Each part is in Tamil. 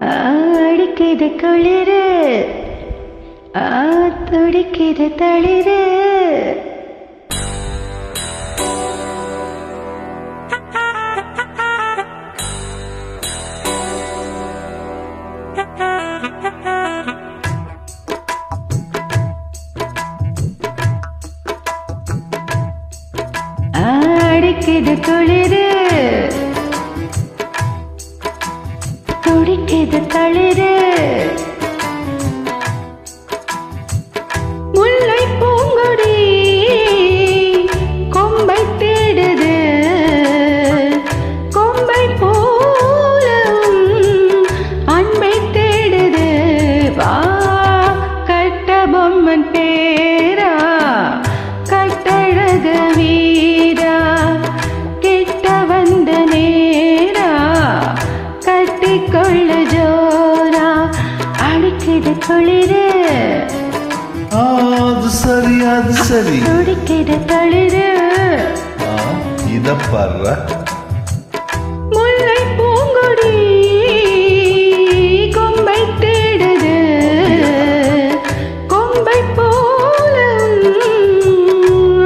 அடிக்குது குளிரு துடிக்குது தளிரு அடிக்குது குளிரு துடிக்குது தளிரு முல்லை பூங்கொடி கொம்பை தேடுது கொம்பை போலும் அன்பை தேடுது வா கட்ட பொம்மன் பேரா கட்டழக வீரா கிட்ட வந்த நேரா கட்டிக்கொள்ளு ஜோரா அடிக்குது குளிரு அது சரி அது சரி துடிக்குது தளிரு இத பாரு முல்லை பூங்கொடி கொம்பை தேடுது கொம்பை போல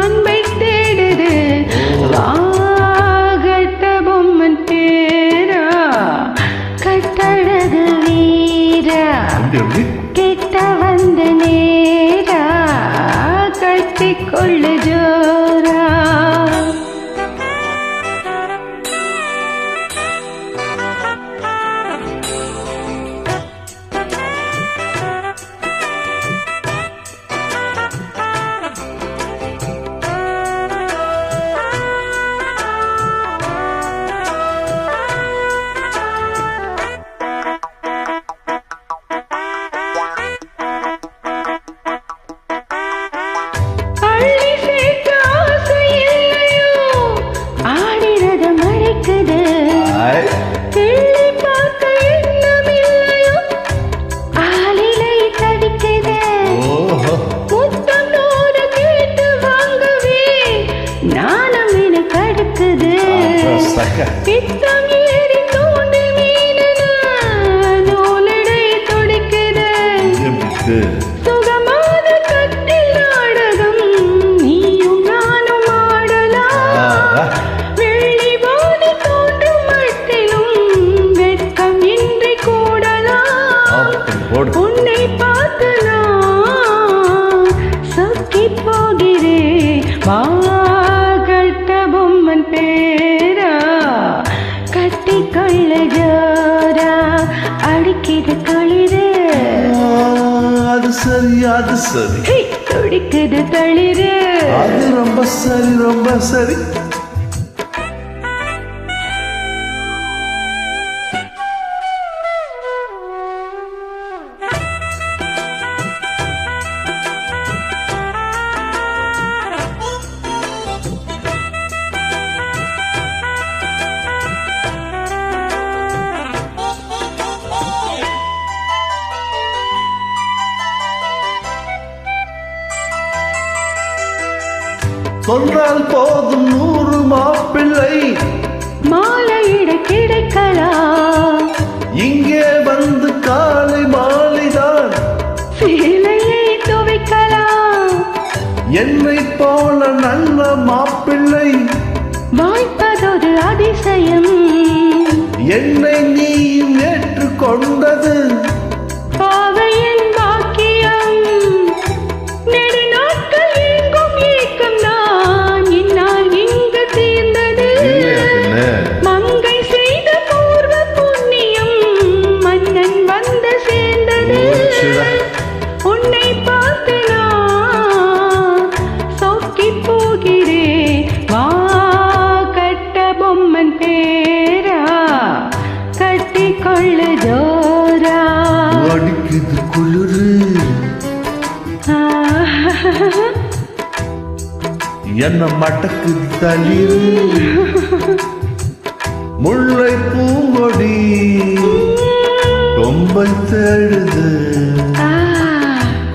அன்பை தேடுது வாகட்ட பொம்மன் பேரா கட்டழகு வீரா கிட்ட வந்த நேரா கட்டிக்கொள்ளு ஜோரா பித்தம் ஏறி தோண்டி மீனனா நூலடை துடிக்குது சுகமான கட்டில் நாடகம் நீயும் நானும் ஆடலாம் வெள்ளி வானி தோன்றும் மட்டிலும் வெட்கம் இன்றி கூடலாம் உன்னை பார்த்து நான் சொக்கி போகிறேன் வா கட்ட பொம்மன் பேரா கட்டிக்கொள்ளு ஜோரா அடிக்குது குளிரு அது சரி அது சரி துடிக்குது தளிரு அது ரொம்ப சரி ரொம்ப சரி சொன்னால் போதும் 100 மாப்பிள்ளை மாலையிட கிடைக்கலாம் இங்கே வந்து காலை மாலைதான் சேலையை துவைக்கலாம் என்னை போல நல்ல மாப்பிள்ளை வாய்ப்பதொரு அதிசயம் என்னை நீயும் ஏற்றுக்கொண்டது பாவையின் பாக்கியம் நெடுநாட்கள் எங்கும் ஏக்கம் தான் இந்நாள் இங்கு தீர்ந்தது மங்கை செய்த பூர்வ புண்ணியம் மன்னன் வந்து சேர்ந்தது உன்னை பார்த்து நான் சொக்கி போகிறேன் வா கட்ட பொம்மன் பேரா கட்டிக்கொள்ளு ஜோரா அடிக்குது குளிரு என்ன மடக்குது தளிரு முல்லை பூங்கொடி கொம்பை தேடுது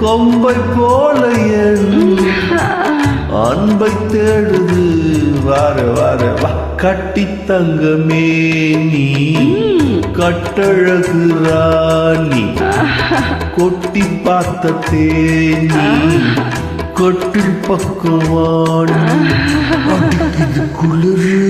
கொம்பை போல என் அன்பை தேடுது வார வார வா கட்டி தங்கமே நீ கட்டழகு ராணி கொட்டி பார்த்த தேனி கொட்டில் பக்கவாணி அடிக்குது குளிரு